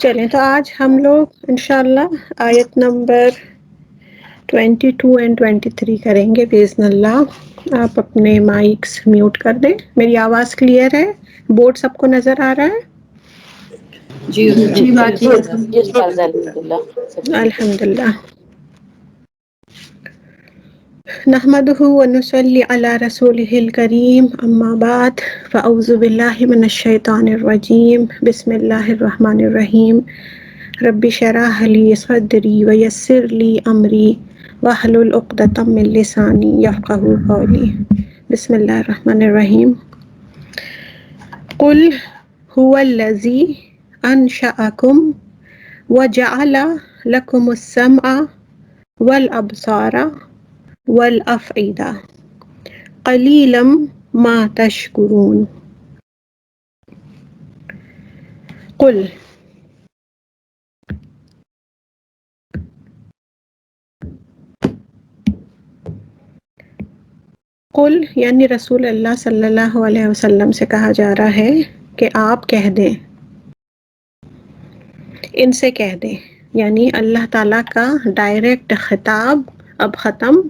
چلیں تو آج ہم لوگ انشاءاللہ آیت نمبر 22 اینڈ 23 کریں گے باذن اللہ. آپ اپنے مائکس میوٹ کر دیں. میری آواز کلیئر ہے؟ بورڈ سب کو نظر آ رہا ہے؟ جی بات الحمدللہ. الحمدللہ. نحمده ونصلي على رسوله الكريم اما بعد فاعوذ بالله من الشيطان الرجيم بسم الله الرحمن الرحيم رب اشرح لي صدري ويسر لي امري واحلل عقدة من لساني يفقهوا قولي. بسم الله الرحمن الرحيم. قل هو الذي انشأكم وجعل لكم السمع والابصار والافئدہ قلیلا ما تشکرون. قل قل یعنی رسول اللہ صلی اللہ علیہ وسلم سے کہا جا رہا ہے کہ آپ کہہ دیں، ان سے کہہ دیں. یعنی اللہ تعالیٰ کا ڈائریکٹ خطاب اب ختم.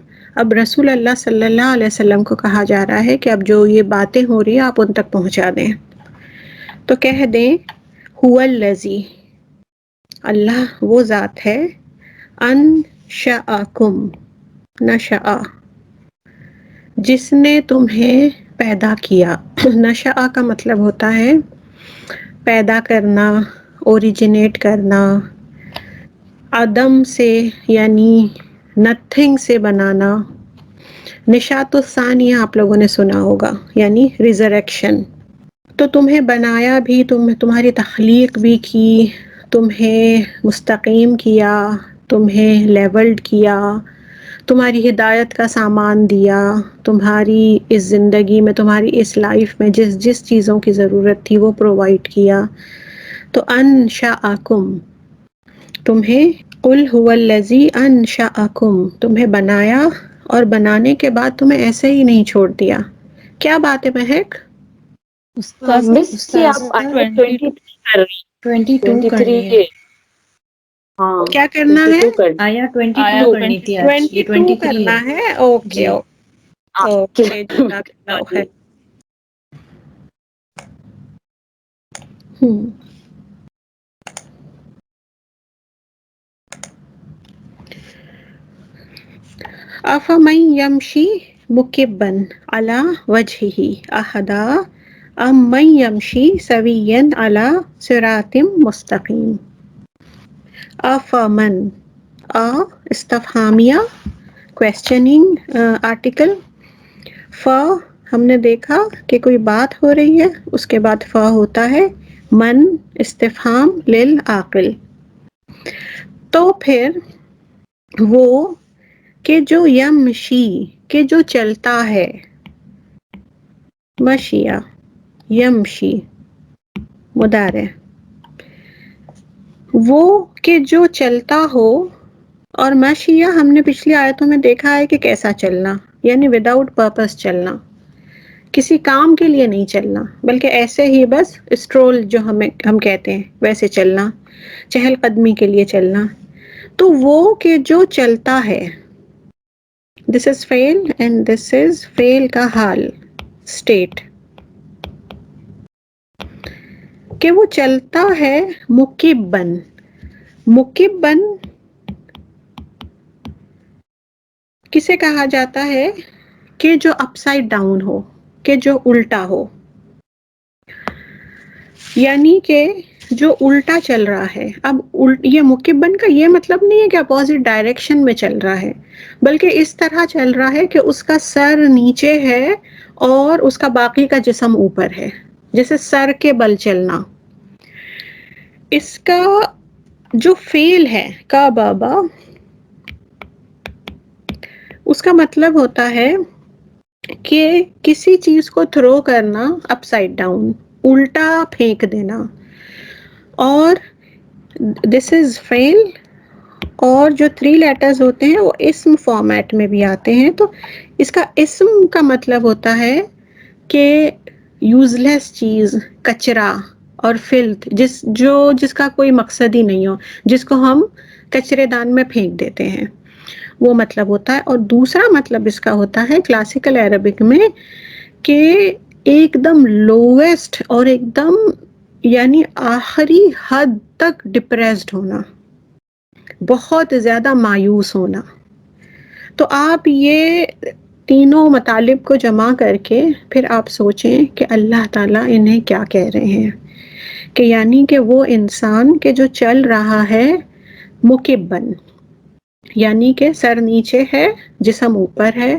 اب رسول اللہ صلی اللہ علیہ وسلم کو کہا جا رہا ہے کہ اب جو یہ باتیں ہو رہی ہیں آپ ان تک پہنچا دیں. تو کہہ دیں هو الذی، اللہ وہ ذات ہے، انشأکم، نشأ، جس نے تمہیں پیدا کیا. نشأ کا مطلب ہوتا ہے پیدا کرنا، اوریجنیٹ کرنا، عدم سے یعنی نتھنگ سے بنانا. نشاط الثانیہ آپ لوگوں نے سنا ہوگا، یعنی ریزریکشن. تو تمہیں بنایا بھی، تمہاری تخلیق بھی کی، تمہیں مستقیم کیا، تمہیں لیولڈ کیا، تمہاری ہدایت کا سامان دیا، تمہاری اس زندگی میں، تمہاری اس لائف میں جس جس چیزوں کی ضرورت تھی وہ پرووائڈ کیا. تو انشأکم، تمہیں، قل هو الذی انشأکم، تمہیں بنایا اور بنانے کے بعد تمہیں ایسے ہی نہیں چھوڑ دیا. کیا بات ہے مہک؟ مس جی آپ آیت 22 کر رہی 22 23 کرنی ہے. کے. ہاں کیا کرنا ہے؟ 22 کر آیا 22 کرنی تھی آج، یہ 22 23 کرنا ہے. ہے. اوکے جی اوکے، جزاک اللہ خیر. افمن یمشی مکبا علی وجہہ اہدی ام من یمشی سویا علی صراط مستقیم. افمن، استفہامیہ، کویسچننگ آرٹیکل. ہم نے دیکھا کہ کوئی بات ہو رہی ہے، اس کے بعد ہوتا ہے من، استفہام للعاقل. تو پھر وہ کہ جو یمشی، کہ جو چلتا ہے، مشیہ، یمشی مضارع، وہ کہ جو چلتا ہو. اور مشیہ ہم نے پچھلی آیتوں میں دیکھا ہے کہ کیسا چلنا، یعنی وداؤٹ پرپس چلنا، کسی کام کے لیے نہیں چلنا بلکہ ایسے ہی بس اسٹرول جو ہم کہتے ہیں ویسے چلنا، چہل قدمی کے لیے چلنا. تو وہ کہ جو چلتا ہے، دس از فعل اینڈ دس از فعل کا حال، اسٹیٹ، کہ وہ چلتا ہے مکبن. مکبن کسے کہا جاتا ہے؟ کہ جو اپ سائڈ ڈاؤن ہو، کہ جو الٹا ہو. یعنی کہ جو الٹا چل رہا ہے. اب یہ مکبن کا یہ مطلب نہیں ہے کہ اپوزٹ ڈائریکشن میں چل رہا ہے، بلکہ اس طرح چل رہا ہے کہ اس کا سر نیچے ہے اور اس کا باقی کا جسم اوپر ہے، جیسے سر کے بل چلنا. اس کا جو فعل ہے کا بابا، اس کا مطلب ہوتا ہے کہ کسی چیز کو تھرو کرنا اپ سائڈ ڈاؤن، الٹا پھینک دینا. اور دس از فعل. اور جو 3 لیٹرز ہوتے ہیں وہ اسم فارمیٹ میں بھی آتے ہیں. تو اس کا اسم کا مطلب ہوتا ہے کہ یوز لیس چیز، کچرا، اور فلتھ جس کا کوئی مقصد ہی نہیں ہو، جس کو ہم کچرے دان میں پھینک دیتے ہیں، وہ مطلب ہوتا ہے۔ اور دوسرا مطلب اس کا ہوتا ہے کلاسیکل عربک میں کہ ایک دم لویسٹ اور ایک دم یعنی آخری حد تک ڈپریسڈ ہونا، بہت زیادہ مایوس ہونا۔ تو آپ یہ تینوں مطالب کو جمع کر کے پھر آپ سوچیں کہ اللہ تعالیٰ انہیں کیا کہہ رہے ہیں، کہ یعنی کہ وہ انسان کہ جو چل رہا ہے مکبن، یعنی کہ سر نیچے ہے، جسم اوپر ہے،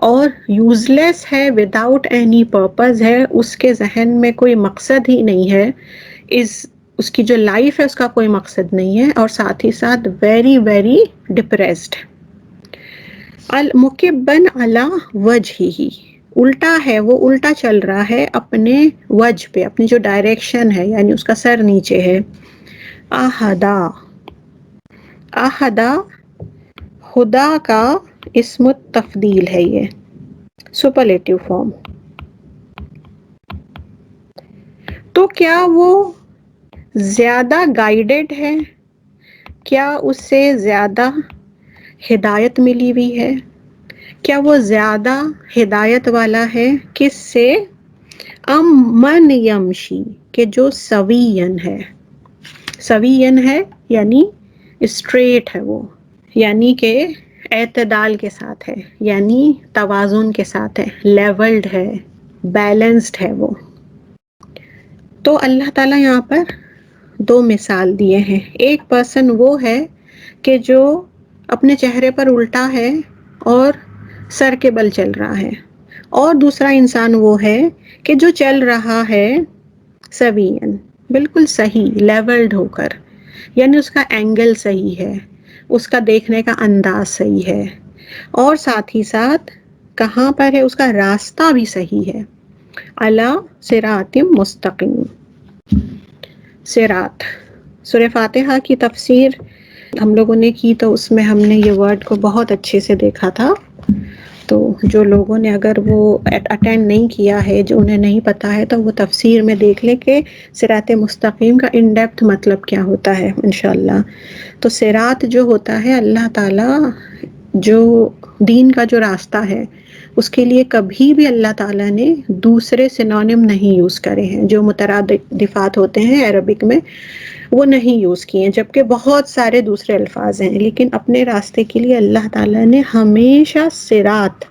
اور یوزلیس ہے، وداؤٹ اینی پرپز ہے، اس کے ذہن میں کوئی مقصد ہی نہیں ہے، اس کی جو لائف ہے اس کا کوئی مقصد نہیں ہے، اور ساتھ ہی ساتھ ویری ویری ڈپریسڈ۔ المکبن علی وجہہ، الٹا ہے، وہ الٹا چل رہا ہے اپنے وجہ پہ، اپنی جو ڈائریکشن ہے، یعنی اس کا سر نیچے ہے۔ احدا، احدا خدا کا اسم التفضیل ہے، یہ سپرلیٹو فارم۔ تو کیا وہ زیادہ گائیڈڈ ہے؟ کیا اس سے زیادہ ہدایت ملی ہوئی ہے؟ کیا وہ زیادہ ہدایت والا ہے کس سے؟ ام من یمشی، کہ جو سوین ہے، سوین ہے یعنی اسٹریٹ ہے، وہ یعنی کہ اعتدال کے ساتھ ہے، یعنی توازن کے ساتھ ہے، لیولڈ ہے، بیلنسڈ ہے وہ۔ تو اللہ تعالیٰ یہاں پر دو مثال دیے ہیں، ایک پرسن وہ ہے کہ جو اپنے چہرے پر الٹا ہے اور سر کے بل چل رہا ہے، اور دوسرا انسان وہ ہے کہ جو چل رہا ہے سوین، بالکل صحیح، لیولڈ ہو کر، یعنی اس کا اینگل صحیح ہے، اس کا دیکھنے کا انداز صحیح ہے، اور ساتھ ہی ساتھ کہاں پر ہے، اس کا راستہ بھی صحیح ہے، علی صراط مستقیم۔ صراط، سورہ فاتحہ کی تفسیر ہم لوگوں نے کی، تو اس میں ہم نے یہ ورڈ کو بہت اچھے سے دیکھا تھا، تو جو لوگوں نے اگر وہ اٹینڈ نہیں کیا ہے، جو انہیں نہیں پتا ہے، تو وہ تفسیر میں دیکھ لیں کہ صراط مستقیم کا ان ڈیپتھ مطلب کیا ہوتا ہے انشاءاللہ۔ تو صراط جو ہوتا ہے، اللہ تعالیٰ جو دین کا جو راستہ ہے اس کے لیے کبھی بھی اللہ تعالیٰ نے دوسرے سینونیم نہیں یوز کرے ہیں، جو مترادفات ہوتے ہیں عربک میں وہ نہیں یوز کیے ہیں، جبکہ بہت سارے دوسرے الفاظ ہیں، لیکن اپنے راستے کے لیے اللہ تعالیٰ نے ہمیشہ صراط،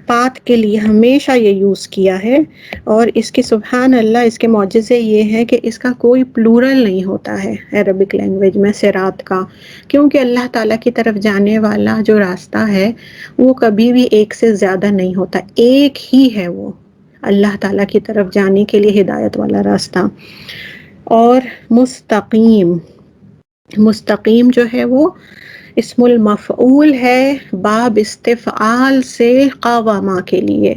پاتھ کے لیے ہمیشہ یہ یوز کیا ہے۔ اور اس کی سبحان اللہ، اس کے معجزے یہ ہے کہ اس کا کوئی پلورل نہیں ہوتا ہے عربک لینگویج میں صراط کا، کیونکہ اللہ تعالیٰ کی طرف جانے والا جو راستہ ہے وہ کبھی بھی ایک سے زیادہ نہیں ہوتا، ایک ہی ہے وہ اللہ تعالیٰ کی طرف جانے کے لیے ہدایت والا راستہ۔ اور مستقیم، مستقیم جو ہے وہ اسم المفعول ہے، باب استفعال سے قوامہ کے لیے،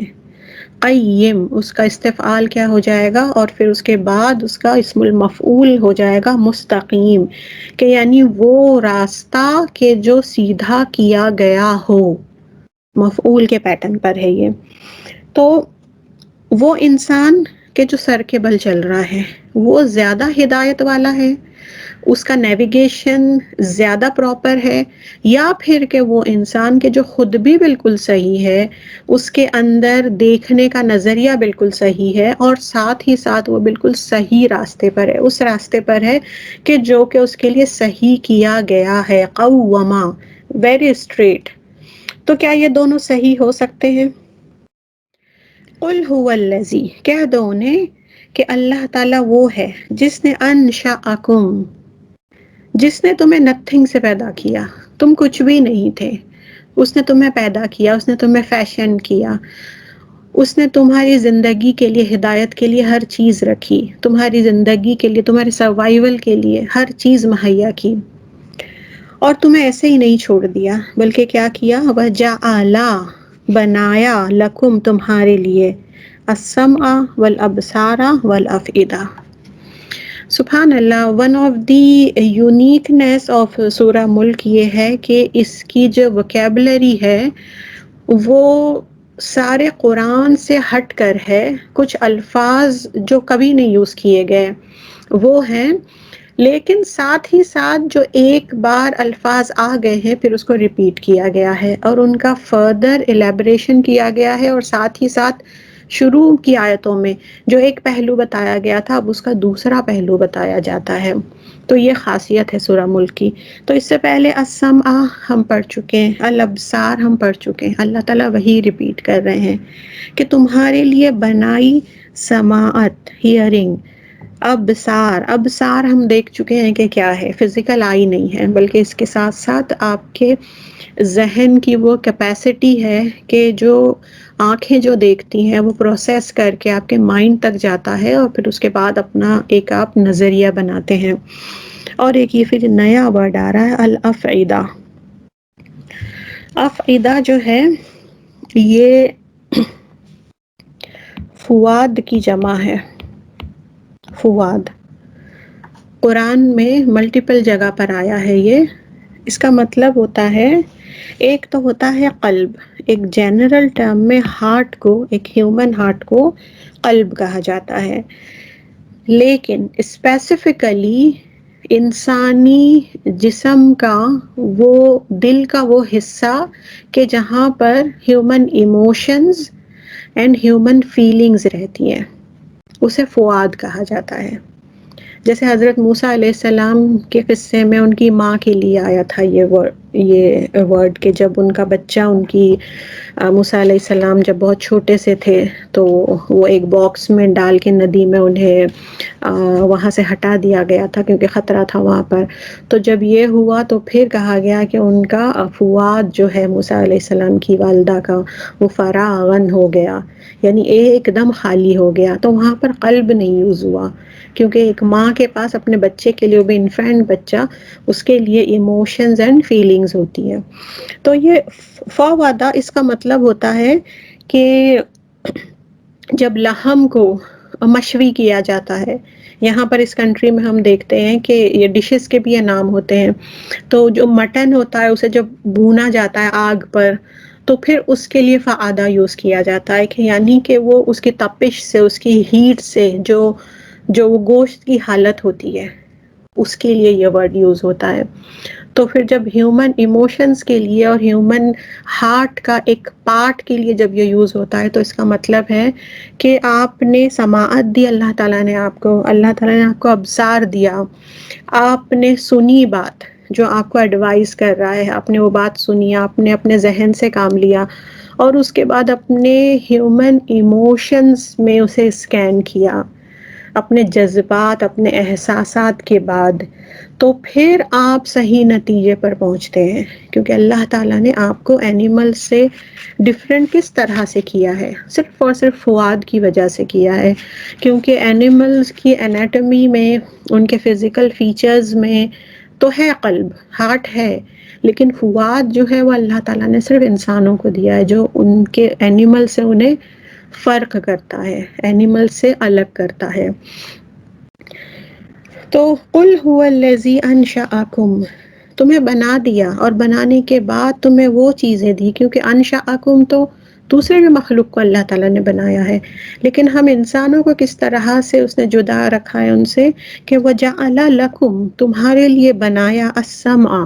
قیم، اس کا استفعال کیا ہو جائے گا، اور پھر اس کے بعد اس کا اسم المفعول ہو جائے گا مستقیم، کہ یعنی وہ راستہ کہ جو سیدھا کیا گیا ہو، مفعول کے پیٹرن پر ہے یہ۔ تو وہ انسان کہ جو سر کے بل چل رہا ہے وہ زیادہ ہدایت والا ہے، اس کا نیویگیشن زیادہ پراپر ہے، یا پھر کہ وہ انسان کے جو خود بھی بالکل صحیح ہے، اس کے اندر دیکھنے کا نظریہ بالکل صحیح ہے، اور ساتھ ہی ساتھ وہ بالکل صحیح راستے پر ہے، اس راستے پر ہے کہ جو کہ اس کے لیے صحیح کیا گیا ہے، قوما، ویری اسٹریٹ۔ تو کیا یہ دونوں صحیح ہو سکتے ہیں؟ قل هو الذی، کہہ دو انہیں کہ اللہ تعالیٰ وہ ہے جس نے انشأکم، جس نے تمہیں نتھنگ سے پیدا کیا، تم کچھ بھی نہیں تھے، اس نے تمہیں پیدا کیا، اس نے تمہیں فیشن کیا، اس نے تمہاری زندگی کے لیے، ہدایت کے لیے ہر چیز رکھی، تمہاری زندگی کے لیے، تمہارے سروائیول کے لیے ہر چیز مہیا کی، اور تمہیں ایسے ہی نہیں چھوڑ دیا، بلکہ کیا کیا، وَجَعَلَ، بنایا، لکم، تمہارے لیے، السمع والابصار والافئدہ۔ سبحان اللہ، one of the uniqueness of سورہ ملک یہ ہے کہ اس کی جو وکیبلری ہے وہ سارے قرآن سے ہٹ کر ہے، کچھ الفاظ جو کبھی نہیں یوز کیے گئے وہ ہیں، لیکن ساتھ ہی ساتھ جو ایک بار الفاظ آ گئے ہیں پھر اس کو ریپیٹ کیا گیا ہے اور ان کا فردر ایلیبریشن کیا گیا ہے، اور ساتھ ہی ساتھ شروع کی آیتوں میں جو ایک پہلو بتایا گیا تھا اب اس کا دوسرا پہلو بتایا جاتا ہے۔ تو یہ خاصیت ہے سورہ ملک کی۔ تو اس سے پہلے السمع ہم پڑھ چکے ہیں، الابصار ہم پڑھ چکے ہیں، اللہ تعالیٰ وہی ریپیٹ کر رہے ہیں کہ تمہارے لیے بنائی سماعت، ہیئرنگ، ابصار، ابصار ہم دیکھ چکے ہیں کہ کیا ہے، فزیکل آئی نہیں ہے بلکہ اس کے ساتھ ساتھ آپ کے ذہن کی وہ کیپیسٹی ہے کہ جو آنکھیں جو دیکھتی ہیں وہ پروسیس کر کے آپ کے مائنڈ تک جاتا ہے اور پھر اس کے بعد اپنا ایک آپ نظریہ بناتے ہیں۔ اور ایک یہ پھر نیا ورڈ آ رہا ہے الافئدہ۔ افئدہ جو ہے یہ فواد کی جمع ہے، فواد قرآن میں ملٹیپل جگہ پر آیا ہے یہ۔ اس کا مطلب ہوتا ہے، ایک تو ہوتا ہے قلب، ایک جنرل ٹرم میں ہارٹ کو، ایک ہیومن ہارٹ کو قلب کہا جاتا ہے، لیکن اسپیسیفکلی انسانی جسم کا وہ دل کا وہ حصہ کہ جہاں پر human emotions and human feelings رہتی ہیں، اسے فؤاد کہا جاتا ہے۔ جیسے حضرت موسیٰ علیہ السلام کے قصے میں ان کی ماں کے لیے آیا تھا یہ ورڈ کہ جب ان کا بچہ، ان کی موسیٰ علیہ السلام جب بہت چھوٹے سے تھے تو وہ ایک باکس میں ڈال کے ندی میں انہیں وہاں سے ہٹا دیا گیا تھا کیونکہ خطرہ تھا وہاں پر۔ تو جب یہ ہوا تو پھر کہا گیا کہ ان کا فؤاد جو ہے موسیٰ علیہ السلام کی والدہ کا وہ فراغن ہو گیا، یعنی ایک دم خالی ہو گیا۔ تو وہاں پر قلب نہیں یوز ہوا کیونکہ ایک ماں کے پاس اپنے بچے کے لیے، وہ بھی انفینٹ بچہ، اس کے لیے ایموشنز اینڈ فیلنگز ہوتی ہیں۔ تو یہ فوادہ اس کا مطلب ہوتا ہے کہ جب لحم کو مشوی کیا جاتا ہے، یہاں پر اس کنٹری میں ہم دیکھتے ہیں کہ یہ ڈشز کے بھی یہ نام ہوتے ہیں، تو جو مٹن ہوتا ہے اسے جب بھونا جاتا ہے آگ پر تو پھر اس کے لیے فعادہ یوز کیا جاتا ہے کہ یعنی کہ وہ اس کی تپش سے، اس کی ہیٹ سے جو وہ گوشت کی حالت ہوتی ہے اس کے لیے یہ ورڈ یوز ہوتا ہے۔ تو پھر جب ہیومن ایموشنز کے لیے اور ہیومن ہارٹ کا ایک پارٹ کے لیے جب یہ یوز ہوتا ہے تو اس کا مطلب ہے کہ آپ نے سماعت دی، اللہ تعالیٰ نے آپ کو، اللہ تعالیٰ نے آپ کو ابصار دیا، آپ نے سنی بات جو آپ کو ایڈوائز کر رہا ہے، آپ نے وہ بات سنی، آپ نے اپنے ذہن سے کام لیا اور اس کے بعد اپنے ہیومن ایموشنز میں اسے اسکین کیا، اپنے جذبات، اپنے احساسات کے بعد، تو پھر آپ صحیح نتیجے پر پہنچتے ہیں کیونکہ اللہ تعالیٰ نے آپ کو اینیمل سے ڈفرینٹ کس طرح سے کیا ہے، صرف اور صرف فؤاد کی وجہ سے کیا ہے، کیونکہ اینیملز کی انیٹمی میں، ان کے فزیکل فیچرز میں تو ہے قلب، ہارٹ ہے، لیکن فؤاد جو ہے وہ اللہ تعالیٰ نے صرف انسانوں کو دیا ہے جو ان کے اینیمل سے انہیں فرق کرتا ہے، اینیمل سے الگ کرتا ہے۔ تو قل هو الذی انشأکم، تمہیں بنا دیا اور بنانے کے بعد تمہیں وہ چیزیں دی، کیونکہ انشأکم تو دوسرے بھی مخلوق کو اللہ تعالیٰ نے بنایا ہے، لیکن ہم انسانوں کو کس طرح سے اس نے جدا رکھا ہے ان سے کہ وجعل لکم، تمہارے لیے بنایا السمع،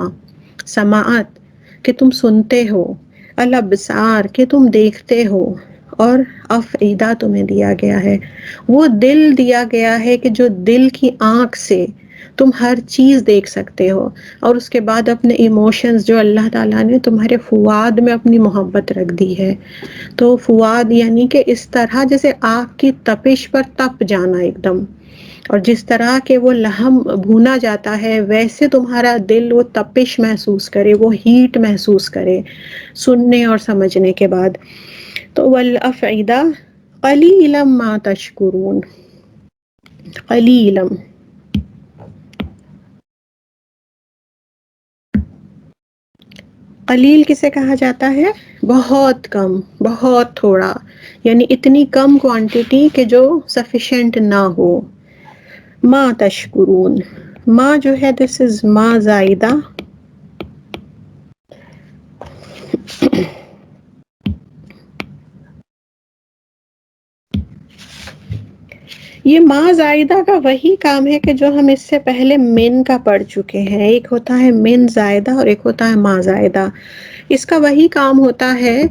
سماعت کہ تم سنتے ہو، الابصار کہ تم دیکھتے ہو، اور افئدہ تمہیں دیا گیا ہے، وہ دل دیا گیا ہے کہ جو دل کی آنکھ سے تم ہر چیز دیکھ سکتے ہو، اور اس کے بعد اپنے ایموشنز جو اللہ تعالیٰ نے تمہارے فؤاد میں اپنی محبت رکھ دی ہے۔ تو فؤاد یعنی کہ اس طرح جیسے آگ کی تپش پر تپ جانا ایک دم، اور جس طرح کہ وہ لحم بھونا جاتا ہے ویسے تمہارا دل وہ تپش محسوس کرے، وہ ہیٹ محسوس کرے سننے اور سمجھنے کے بعد۔ تو والافئدہ قلیلا ما تشکرون، قلیلا، قلیل کسے کہا جاتا ہے؟ بہت کم، بہت تھوڑا، یعنی اتنی کم کوانٹٹی کہ جو سفیشینٹ نہ ہو۔ ما تشکرون، ما جو ہے دس از ما زائدہ، یہ ما زائدہ کا وہی کام ہے کہ جو ہم اس سے پہلے من کا پڑھ چکے ہیں. ایک ہوتا ہے من زائدہ اور ایک ہوتا ہے ما زائدہ. اس کا وہی کام ہوتا ہے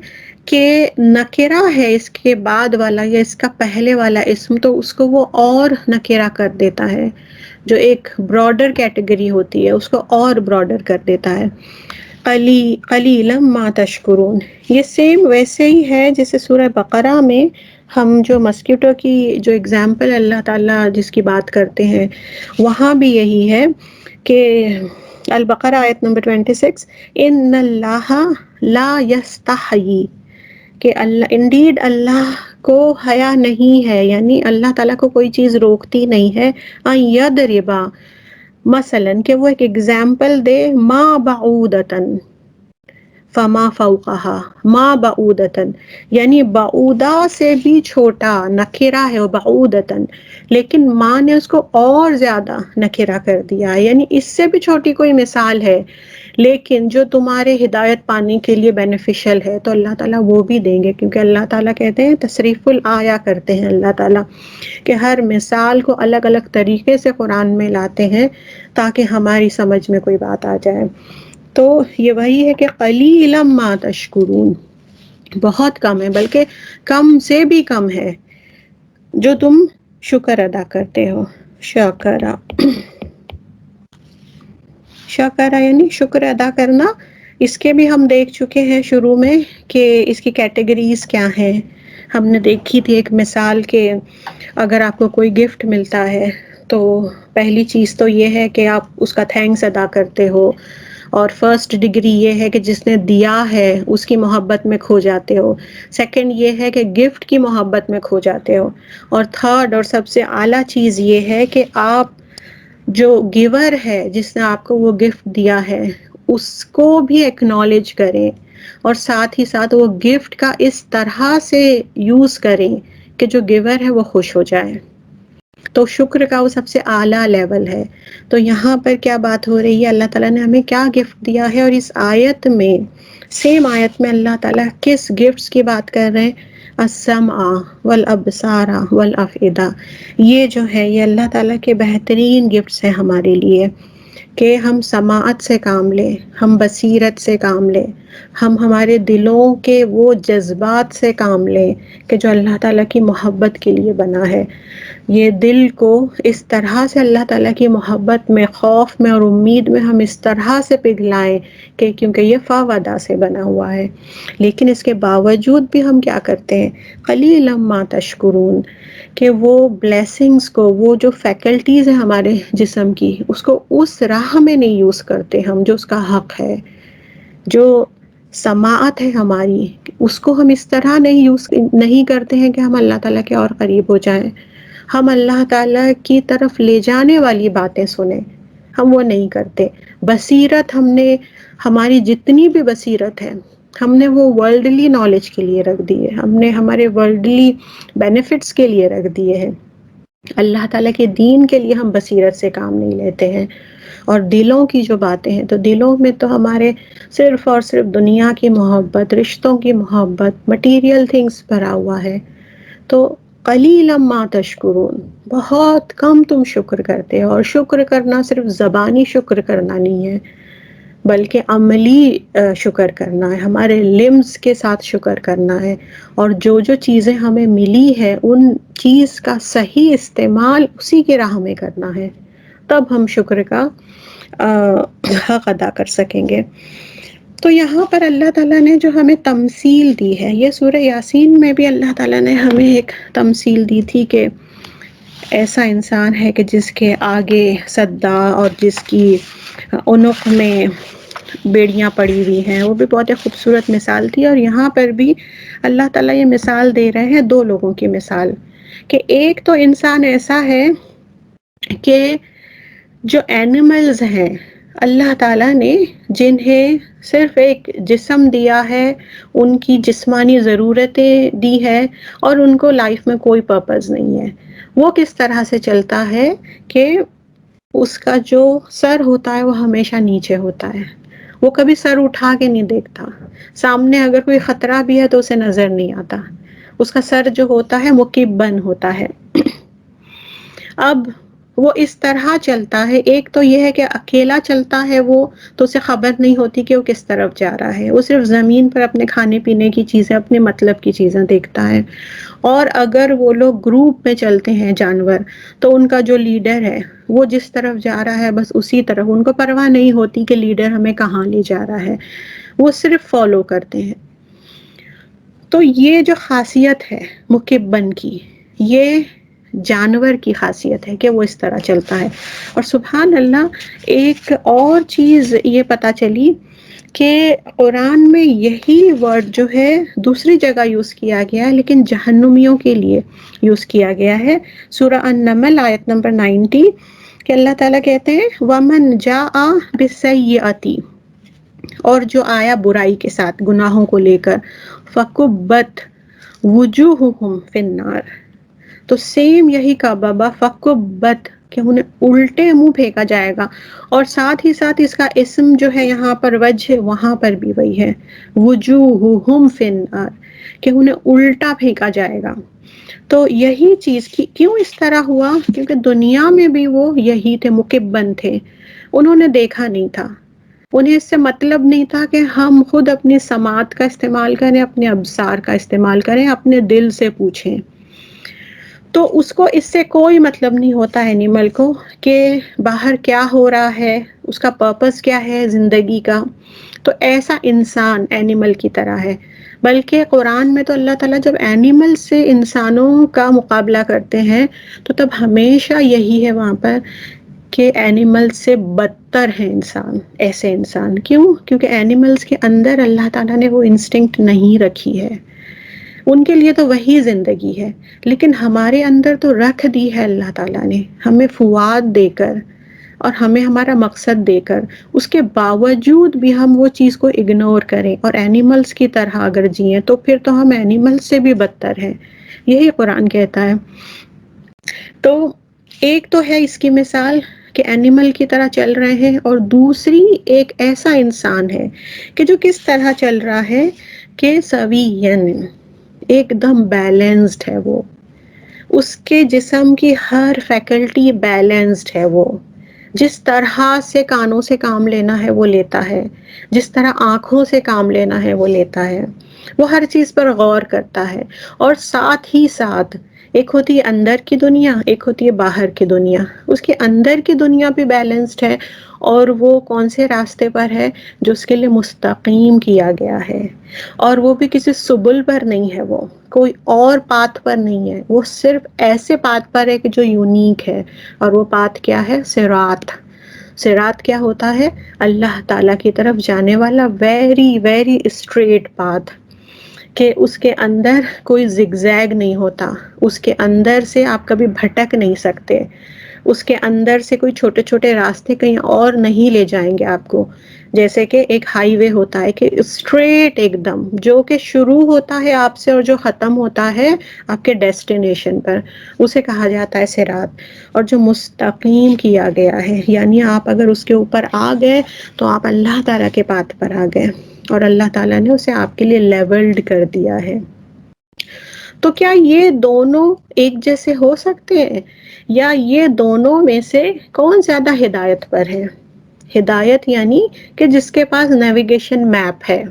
کہ نکرہ ہے اس کے بعد والا یا اس کا پہلے والا اسم تو اس کو وہ اور نکرہ کر دیتا ہے. جو ایک براڈر کیٹیگری ہوتی ہے اس کو اور براڈر کر دیتا ہے. قلیلا ما تشکرون. یہ سیم ویسے ہی ہے جیسے سورہ بقرہ میں ہم جو مسکیٹو کی جو اگزامپل اللہ تعالیٰ جس کی بات کرتے ہیں وہاں بھی یہی ہے کہ البقرہ آیت نمبر 26 ان اللہ لا یستحیی کہ اللہ انڈیڈ اللہ کو حیا نہیں ہے، یعنی اللہ تعالیٰ کو کوئی چیز روکتی نہیں ہے ان یضربا مثلاً کہ وہ ایک اگزامپل دے ما بعودتن فما فوقها ما بعودتن یعنی بعودہ سے بھی چھوٹا نکرہ ہے وہ بعودتن، لیکن ماں نے اس کو اور زیادہ نکرہ کر دیا، یعنی اس سے بھی چھوٹی کوئی مثال ہے لیکن جو تمہارے ہدایت پانے کے لیے بینیفیشل ہے تو اللہ تعالیٰ وہ بھی دیں گے، کیونکہ اللہ تعالیٰ کہتے ہیں تصریف الآیا کرتے ہیں اللہ تعالیٰ کہ ہر مثال کو الگ الگ طریقے سے قرآن میں لاتے ہیں تاکہ ہماری سمجھ میں کوئی بات آ جائے. تو یہ وہی ہے کہ قلیلا ما تشکرون، بہت کم ہے، بلکہ کم سے بھی کم ہے جو تم شکر ادا کرتے ہو. شکرا شکرا یعنی شکر ادا کرنا. اس کے بھی ہم دیکھ چکے ہیں شروع میں کہ اس کی کیٹیگریز کیا ہیں. ہم نے دیکھی تھی ایک مثال کہ اگر آپ کو کوئی گفٹ ملتا ہے تو پہلی چیز تو یہ ہے کہ آپ اس کا تھینکس ادا کرتے ہو، اور فرسٹ ڈگری یہ ہے کہ جس نے دیا ہے اس کی محبت میں کھو جاتے ہو. سیکنڈ یہ ہے کہ گفٹ کی محبت میں کھو جاتے ہو. اور تھرڈ اور سب سے اعلیٰ چیز یہ ہے کہ آپ جو گیور ہے جس نے آپ کو وہ گفٹ دیا ہے اس کو بھی ایکنالج کریں، اور ساتھ ہی ساتھ وہ گفٹ کا اس طرح سے یوز کریں کہ جو گیور ہے وہ خوش ہو جائے. تو شکر کا وہ سب سے اعلیٰ لیول ہے. تو یہاں پر کیا بات ہو رہی ہے، اللہ تعالیٰ نے ہمیں کیا گفٹ دیا ہے، اور اس آیت میں سیم آیت میں اللہ تعالیٰ کس گفٹس کی بات کر رہے ہیں، السمع والابصار والافئدہ. یہ جو ہے یہ اللہ تعالیٰ کے بہترین گفٹس ہیں ہمارے لیے کہ ہم سماعت سے کام لیں، ہم بصیرت سے کام لیں، ہم ہمارے دلوں کے وہ جذبات سے کام لیں کہ جو اللہ تعالیٰ کی محبت کے لیے بنا ہے. یہ دل کو اس طرح سے اللہ تعالیٰ کی محبت میں، خوف میں اور امید میں ہم اس طرح سے پگھلائیں کہ کیونکہ یہ فاودا سے بنا ہوا ہے. لیکن اس کے باوجود بھی ہم کیا کرتے ہیں، قلیلا ما تشکرون، کہ وہ بلیسنگز کو، وہ جو فیکلٹیز ہیں ہمارے جسم کی، اس کو اس راہ میں نہیں یوز کرتے ہم جو اس کا حق ہے. جو سماعت ہے ہماری اس کو ہم اس طرح نہیں کرتے ہیں کہ ہم اللہ تعالیٰ کے اور قریب ہو جائیں. ہم اللہ تعالیٰ کی طرف لے جانے والی باتیں سنیں، ہم وہ نہیں کرتے. بصیرت ہم نے، ہماری جتنی بھی بصیرت ہے ہم نے وہ ورلڈلی نالج کے لیے رکھ دی ہے، ہم نے ہمارے ورلڈلی بینیفٹس کے لیے رکھ دیے ہیں. اللہ تعالیٰ کے دین کے لیے ہم بصیرت سے کام نہیں لیتے ہیں. اور دلوں کی جو باتیں ہیں تو دلوں میں تو ہمارے صرف اور صرف دنیا کی محبت، رشتوں کی محبت، مٹیریل تھنگس بھرا ہوا ہے. تو قلیلا ما تشکرون، بہت کم تم شکر کرتے ہو. اور شکر کرنا صرف زبانی شکر کرنا نہیں ہے بلکہ عملی شکر کرنا ہے، ہمارے لمز کے ساتھ شکر کرنا ہے، اور جو جو چیزیں ہمیں ملی ہے ان چیز کا صحیح استعمال اسی کی راہ میں کرنا ہے. تب ہم شکر کا حق ادا کر سکیں گے. تو یہاں پر اللہ تعالیٰ نے جو ہمیں تمثیل دی ہے، یہ سورہ یاسین میں بھی اللہ تعالیٰ نے ہمیں ایک تمثیل دی تھی کہ ایسا انسان ہے کہ جس کے آگے سدا اور جس کی عنق میں بیڑیاں پڑی ہوئی ہیں. وہ بھی بہت ایک خوبصورت مثال تھی. اور یہاں پر بھی اللہ تعالیٰ یہ مثال دے رہے ہیں دو لوگوں کی مثال، کہ ایک تو انسان ایسا ہے کہ جو اینیملز ہیں اللہ تعالیٰ نے جنہیں صرف ایک جسم دیا ہے، ان کی جسمانی ضرورتیں دی ہے اور ان کو لائف میں کوئی پرپز نہیں ہے، وہ کس طرح سے چلتا ہے کہ اس کا جو سر ہوتا ہے وہ ہمیشہ نیچے ہوتا ہے، وہ کبھی سر اٹھا کے نہیں دیکھتا. سامنے اگر کوئی خطرہ بھی ہے تو اسے نظر نہیں آتا، اس کا سر جو ہوتا ہے مکبن ہوتا ہے. اب وہ اس طرح چلتا ہے، ایک تو یہ ہے کہ اکیلا چلتا ہے وہ، تو اسے خبر نہیں ہوتی کہ وہ کس طرف جا رہا ہے، وہ صرف زمین پر اپنے کھانے پینے کی چیزیں، اپنے مطلب کی چیزیں دیکھتا ہے۔ اور اگر وہ لوگ گروپ میں چلتے ہیں جانور، تو ان کا جو لیڈر ہے وہ جس طرف جا رہا ہے بس اسی طرف، ان کو پرواہ نہیں ہوتی کہ لیڈر ہمیں کہاں لے جا رہا ہے، وہ صرف فالو کرتے ہیں۔ تو یہ جو خاصیت ہے مکبن کی، یہ جانور کی خاصیت ہے کہ وہ اس طرح چلتا ہے۔ اور سبحان اللہ، ایک اور چیز یہ پتہ چلی کہ قرآن میں یہی ورڈ جو ہے دوسری جگہ یوز کیا گیا ہے، لیکن جہنمیوں کے لیے یوز کیا گیا ہے۔ سورہ النمل آیت نمبر 90 کہ اللہ تعالیٰ کہتے ہیں وَمَنْ جَاءَ بِالسَّيِّئَةِ، اور جو آیا برائی کے ساتھ، گناہوں کو لے کر، فَكُبَّتْ وُجُوهُهُمْ فِي النَّارِ، تو سیم یہی کا بابا فَكُبَّتْ کہ انہیں الٹے منہ پھینکا جائے گا، اور ساتھ ہی ساتھ اس کا اسم جو ہے یہاں پر وجہ، وہاں پر بھی وہی ہے وجوہہم فی النار، کہ انہیں الٹا پھینکا جائے گا۔ تو یہی چیز کی کیوں اس طرح ہوا؟ کیونکہ دنیا میں بھی وہ یہی تھے، مکبن تھے، انہوں نے دیکھا نہیں تھا، انہیں اس سے مطلب نہیں تھا کہ ہم خود اپنی سماعت کا استعمال کریں، اپنے ابصار کا استعمال کریں، اپنے دل سے پوچھیں۔ تو اس کو اس سے کوئی مطلب نہیں ہوتا اینیمل کو کہ باہر کیا ہو رہا ہے، اس کا پرپس کیا ہے زندگی کا۔ تو ایسا انسان اینیمل کی طرح ہے، بلکہ قرآن میں تو اللہ تعالیٰ جب اینیمل سے انسانوں کا مقابلہ کرتے ہیں تو تب ہمیشہ یہی ہے وہاں پر کہ اینیمل سے بدتر ہے انسان، ایسے انسان۔ کیوں؟ کیونکہ اینیملز کے اندر اللہ تعالیٰ نے وہ انسٹنکٹ نہیں رکھی ہے، ان کے لیے تو وہی زندگی ہے، لیکن ہمارے اندر تو رکھ دی ہے اللہ تعالیٰ نے، ہمیں فواد دے کر اور ہمیں ہمارا مقصد دے کر، اس کے باوجود بھی ہم وہ چیز کو اگنور کریں اور اینیملز کی طرح اگر جئیں تو پھر تو ہم اینیملز سے بھی بدتر ہیں، یہی قرآن کہتا ہے۔ تو ایک تو ہے اس کی مثال کہ اینیمل کی طرح چل رہے ہیں، اور دوسری ایک ایسا انسان ہے کہ جو کس طرح چل رہا ہے کہ سویین، ایک دم بیلنسڈ ہے، وہ اس کے جسم کی ہر فیکلٹی بیلنسڈ ہے، وہ جس طرح سے کانوں سے کام لینا ہے وہ لیتا ہے، جس طرح آنکھوں سے کام لینا ہے وہ لیتا ہے، وہ ہر چیز پر غور کرتا ہے، اور ساتھ ہی ساتھ ایک ہوتی ہے اندر کی دنیا، ایک ہوتی ہے باہر کی دنیا، اس کے اندر کی دنیا بھی بیلنسڈ ہے، اور وہ کون سے راستے پر ہے جو اس کے لیے مستقیم کیا گیا ہے، اور وہ بھی کسی سبل پر نہیں ہے، وہ کوئی اور پاتھ پر نہیں ہے، وہ صرف ایسے پاتھ پر ہے کہ جو یونیک ہے، اور وہ پاتھ کیا ہے؟ صراط۔ صراط کیا ہوتا ہے؟ اللہ تعالیٰ کی طرف جانے والا ویری ویری اسٹریٹ پاتھ، کہ اس کے اندر کوئی زگ زیگ نہیں ہوتا، اس کے اندر سے آپ کبھی بھٹک نہیں سکتے، اس کے اندر سے کوئی چھوٹے چھوٹے راستے کہیں اور نہیں لے جائیں گے آپ کو، جیسے کہ ایک ہائی وے ہوتا ہے کہ اسٹریٹ ایک دم، جو کہ شروع ہوتا ہے آپ سے اور جو ختم ہوتا ہے آپ کے ڈیسٹینیشن پر، اسے کہا جاتا ہے صراط۔ اور جو مستقیم کیا گیا ہے، یعنی آپ اگر اس کے اوپر آ گئے تو آپ اللہ تعالیٰ کے پاتھ پر آ گئے، اور اللہ تعالیٰ نے اسے آپ کے لیے لیولڈ کر دیا ہے۔ تو کیا یہ دونوں ایک جیسے ہو سکتے ہیں، یا یہ دونوں میں سے کون زیادہ ہدایت پر ہے؟ ہدایت یعنی کہ جس کے پاس نیویگیشن میپ ہے۔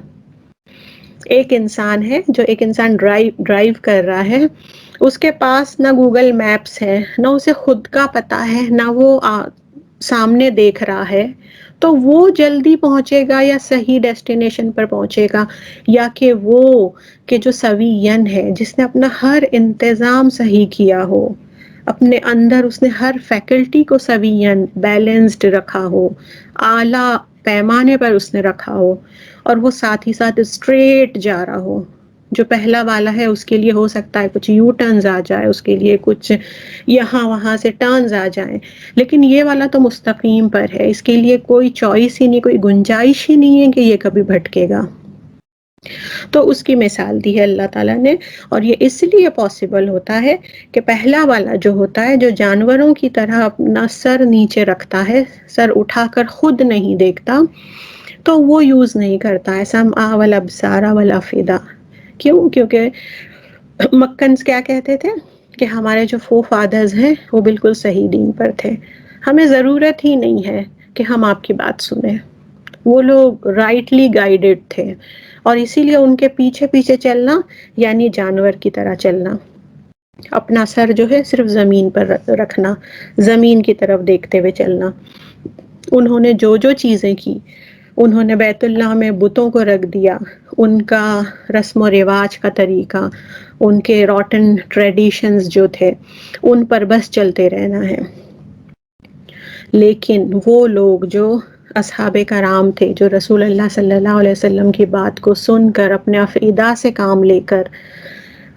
ایک انسان ہے، جو ایک انسان ڈرائیو کر رہا ہے، اس کے پاس نہ گوگل میپس ہے، نہ اسے خود کا پتہ ہے، نہ وہ سامنے دیکھ رہا ہے، تو وہ جلدی پہنچے گا یا صحیح ڈیسٹینیشن پر پہنچے گا، یا کہ وہ کہ جو سویین ہے، جس نے اپنا ہر انتظام صحیح کیا ہو، اپنے اندر اس نے ہر فیکلٹی کو سویین بیلنسڈ رکھا ہو، اعلیٰ پیمانے پر اس نے رکھا ہو، اور وہ ساتھ ہی ساتھ اسٹریٹ جا رہا ہو۔ جو پہلا والا ہے اس کے لیے ہو سکتا ہے کچھ یو ٹرنز آ جائے، اس کے لیے کچھ یہاں وہاں سے ٹرنز آ جائیں، لیکن یہ والا تو مستقیم پر ہے، اس کے لیے کوئی چوائس ہی نہیں، کوئی گنجائش ہی نہیں ہے کہ یہ کبھی بھٹکے گا۔ تو اس کی مثال دی ہے اللہ تعالیٰ نے، اور یہ اس لیے پاسبل ہوتا ہے کہ پہلا والا جو ہوتا ہے، جو جانوروں کی طرح اپنا سر نیچے رکھتا ہے، سر اٹھا کر خود نہیں دیکھتا، تو وہ یوز نہیں کرتا ہے سمع والابصار والافئدہ۔ کیوں؟ کیونکہ مکنز کیا کہتے تھے کہ ہمارے جو فادرز ہیں وہ بالکل صحیح دین پر تھے، ہمیں ضرورت ہی نہیں ہے کہ ہم آپ کی بات سنیں، وہ لوگ رائٹلی گائیڈڈ تھے، اور اسی لیے ان کے پیچھے پیچھے چلنا یعنی جانور کی طرح چلنا، اپنا سر جو ہے صرف زمین پر رکھنا، زمین کی طرف دیکھتے ہوئے چلنا۔ انہوں نے جو جو چیزیں کی، انہوں نے بیت اللہ میں بتوں کو رکھ دیا، ان کا رسم و رواج کا طریقہ، ان کے روٹن ٹریڈیشنز جو تھے ان پر بس چلتے رہنا ہے۔ لیکن وہ لوگ جو اصحاب کرام تھے، جو رسول اللہ صلی اللہ علیہ وسلم کی بات کو سن کر اپنے افعیدہ سے کام لے کر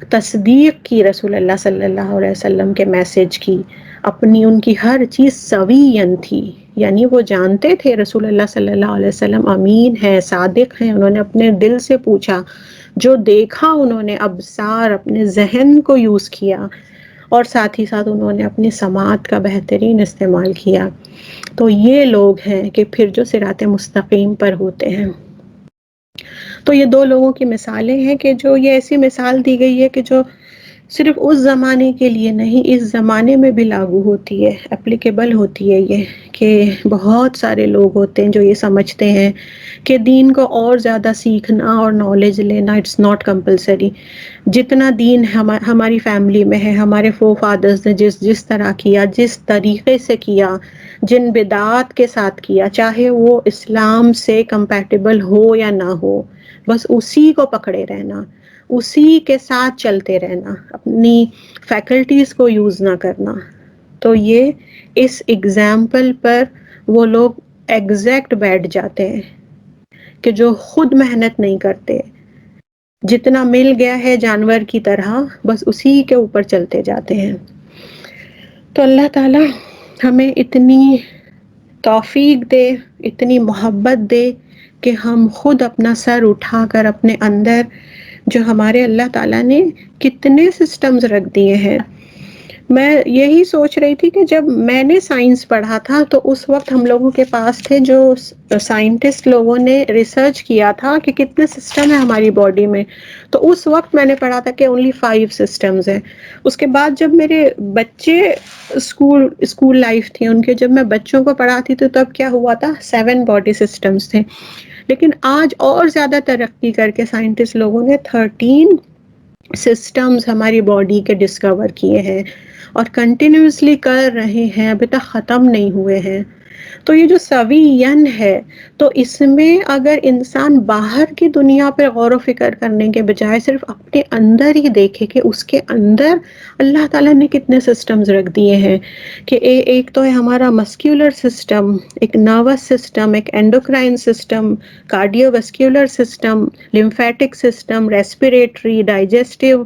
تصدیق کی رسول اللہ صلی اللہ علیہ وسلم کے میسج کی، اپنی ان کی ہر چیز سویین تھی، یعنی وہ جانتے تھے رسول اللہ صلی اللہ علیہ وسلم امین ہے، صادق ہیں، انہوں نے اپنے دل سے پوچھا، جو دیکھا انہوں نے ابصار اپنے ذہن کو یوز کیا، اور ساتھ ہی ساتھ انہوں نے اپنی سماعت کا بہترین استعمال کیا۔ تو یہ لوگ ہیں کہ پھر جو صراط مستقیم پر ہوتے ہیں۔ تو یہ دو لوگوں کی مثالیں ہیں کہ جو یہ ایسی مثال دی گئی ہے کہ جو صرف اس زمانے کے لیے نہیں، اس زمانے میں بھی لاگو ہوتی ہے، اپلیکیبل ہوتی ہے، یہ کہ بہت سارے لوگ ہوتے ہیں جو یہ سمجھتے ہیں کہ دین کو اور زیادہ سیکھنا اور نالج لینا اٹس ناٹ کمپلسری، جتنا دین ہماری فیملی میں ہے، ہمارے فادرز نے جس طرح کیا، جس طریقے سے کیا، جن بدعات کے ساتھ کیا، چاہے وہ اسلام سے کمپیٹیبل ہو یا نہ ہو، بس اسی کو پکڑے رہنا، اسی کے ساتھ چلتے رہنا، اپنی فیکلٹیز کو یوز نہ کرنا۔ تو یہ اس ایگزامپل پر وہ لوگ ایگزیکٹ بیٹھ جاتے ہیں کہ جو خود محنت نہیں کرتے، جتنا مل گیا ہے جانور کی طرح بس اسی کے اوپر چلتے جاتے ہیں۔ تو اللہ تعالی ہمیں اتنی توفیق دے، اتنی محبت دے کہ ہم خود اپنا سر اٹھا کر اپنے اندر جو ہمارے اللہ تعالیٰ نے کتنے سسٹمز رکھ دیے ہیں۔ میں یہی سوچ رہی تھی کہ جب میں نے سائنس پڑھا تھا تو اس وقت ہم لوگوں کے پاس تھے جو سائنٹسٹ لوگوں نے ریسرچ کیا تھا کہ کتنے سسٹم ہیں ہماری باڈی میں، تو اس وقت میں نے پڑھا تھا کہ اونلی 5 سسٹمز ہیں۔ اس کے بعد جب میرے بچے اسکول لائف تھی ان کے، جب میں بچوں کو پڑھاتی تھی تب کیا ہوا تھا، 7 باڈی سسٹمز تھے، لیکن آج اور زیادہ ترقی کر کے سائنٹسٹ لوگوں نے 13 سسٹمز ہماری باڈی کے ڈسکور کیے ہیں اور کنٹینیوسلی کر رہے ہیں، ابھی تک ختم نہیں ہوئے ہیں۔ تو یہ جو سویین ہے، تو اس میں اگر انسان باہر کی دنیا پہ غور و فکر کرنے کے بجائے صرف اپنے اندر ہی دیکھے کہ اس کے اندر اللہ تعالیٰ نے کتنے سسٹمز رکھ دیے ہیں، کہ ایک تو ہے ہمارا مسکیولر سسٹم، ایک نروس سسٹم، ایک endocrine system, cardio vascular system, lymphatic system, respiratory, digestive,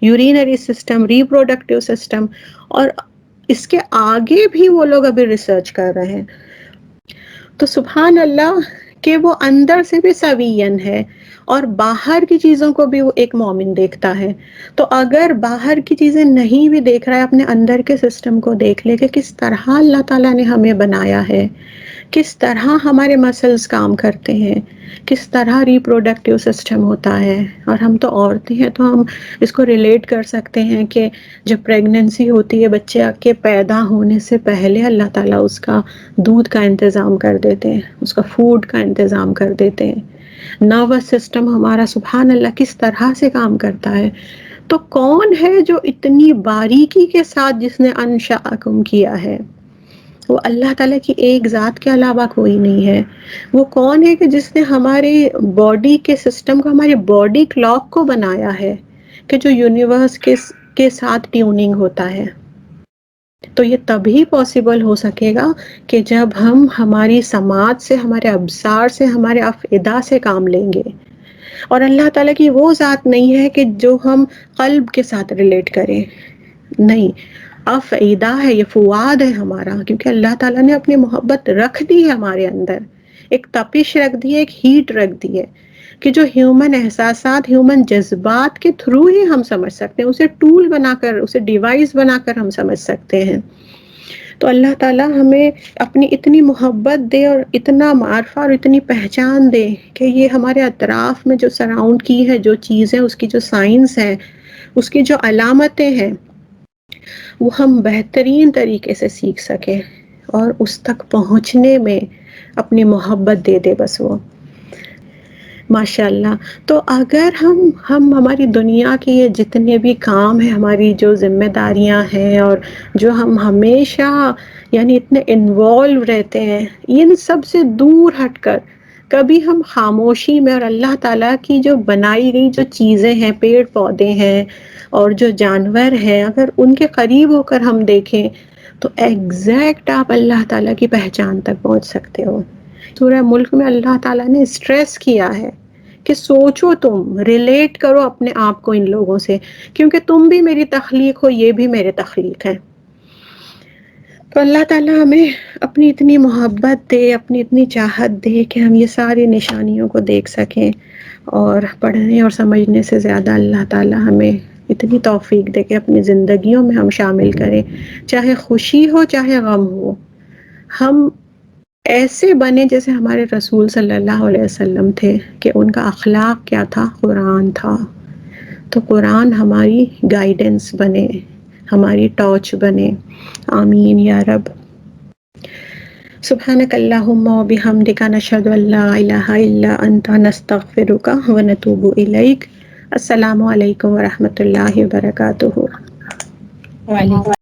urinary system, reproductive system, اور اس کے آگے بھی وہ لوگ ابھی ریسرچ کر رہے ہیں۔ تو سبحان اللہ کہ وہ اندر سے بھی سویین ہے اور باہر کی چیزوں کو بھی وہ ایک مومن دیکھتا ہے۔ تو اگر باہر کی چیزیں نہیں بھی دیکھ رہا ہے، اپنے اندر کے سسٹم کو دیکھ لے کہ کس طرح اللہ تعالیٰ نے ہمیں بنایا ہے، کس طرح ہمارے مسلز کام کرتے ہیں، کس طرح ریپروڈکٹیو سسٹم ہوتا ہے، اور ہم تو عورتیں ہیں تو ہم اس کو ریلیٹ کر سکتے ہیں کہ جب پریگننسی ہوتی ہے، بچے کے پیدا ہونے سے پہلے اللہ تعالیٰ اس کا دودھ کا انتظام کر دیتے ہیں، اس کا فوڈ کا انتظام کر دیتے ہیں۔ نروس سسٹم ہمارا سبحان اللہ کس طرح سے کام کرتا ہے۔ تو کون ہے جو اتنی باریکی کے ساتھ جس نے انشأکم کیا ہے؟ وہ اللہ تعالیٰ کی ایک ذات کے علاوہ کوئی نہیں ہے۔ وہ کون ہے کہ جس نے ہماری باڈی کے سسٹم کو، ہماری باڈی کلاک کو بنایا ہے کہ جو یونیورس کے ساتھ ٹیوننگ ہوتا ہے۔ تو یہ تبھی پاسبل ہو سکے گا کہ جب ہم ہماری سماعت سے، ہمارے ابصار سے، ہمارے افئدہ سے کام لیں گے۔ اور اللہ تعالیٰ کی وہ ذات نہیں ہے کہ جو ہم قلب کے ساتھ ریلیٹ کریں، نہیں، افئدہ ہے، یہ فؤاد ہے ہمارا، کیونکہ اللہ تعالیٰ نے اپنی محبت رکھ دی ہے ہمارے اندر، ایک تپش رکھ دی ہے، ایک ہیٹ رکھ دی ہے کہ جو ہیومن احساسات، ہیومن جذبات کے تھرو ہی ہم سمجھ سکتے ہیں، اسے ٹول بنا کر، اسے ڈیوائس بنا کر ہم سمجھ سکتے ہیں۔ تو اللہ تعالیٰ ہمیں اپنی اتنی محبت دے اور اتنا معرفہ اور اتنی پہچان دے کہ یہ ہمارے اطراف میں جو سراؤنڈ کی ہے جو چیز ہے، اس کی جو سائنس ہے، اس کی جو علامتیں ہیں، وہ ہم بہترین طریقے سے سیکھ سکیں اور اس تک پہنچنے میں اپنی محبت دے دے بس وہ. ماشاء اللہ. تو اگر ہم ہماری دنیا کے یہ جتنے بھی کام ہیں، ہماری جو ذمہ داریاں ہیں، اور جو ہم ہمیشہ یعنی اتنے انوالو رہتے ہیں، ان سب سے دور ہٹ کر کبھی ہم خاموشی میں اور اللہ تعالیٰ کی جو بنائی گئی جو چیزیں ہیں، پیڑ پودے ہیں اور جو جانور ہیں، اگر ان کے قریب ہو کر ہم دیکھیں تو ایگزیکٹ آپ اللہ تعالیٰ کی پہچان تک پہنچ سکتے ہو. سورہ ملک میں اللہ تعالیٰ نے اسٹریس کیا ہے کہ سوچو، تم ریلیٹ کرو اپنے آپ کو ان لوگوں سے، کیونکہ تم بھی میری تخلیق ہو، یہ بھی میرے تخلیق ہے. تو اللہ تعالیٰ ہمیں اپنی اتنی محبت دے، اپنی اتنی چاہت دے کہ ہم یہ ساری نشانیوں کو دیکھ سکیں، اور پڑھنے اور سمجھنے سے زیادہ اللہ تعالیٰ ہمیں اتنی توفیق دے کہ اپنی زندگیوں میں ہم شامل کریں، چاہے خوشی ہو چاہے غم ہو. ہم ایسے بنے جیسے ہمارے رسول صلی اللہ علیہ وسلم تھے کہ ان کا اخلاق کیا تھا؟ قرآن تھا. تو قرآن ہماری گائیڈنس بنے، ہماری ٹارچ بنے. آمین یا رب. سبحانک اللہم و بحمدک، نشہد ان لا الہ الا انت، نستغفرک و نتوب الیک. السلام علیکم ورحمۃ اللہ وبرکاتہ. وعلیکم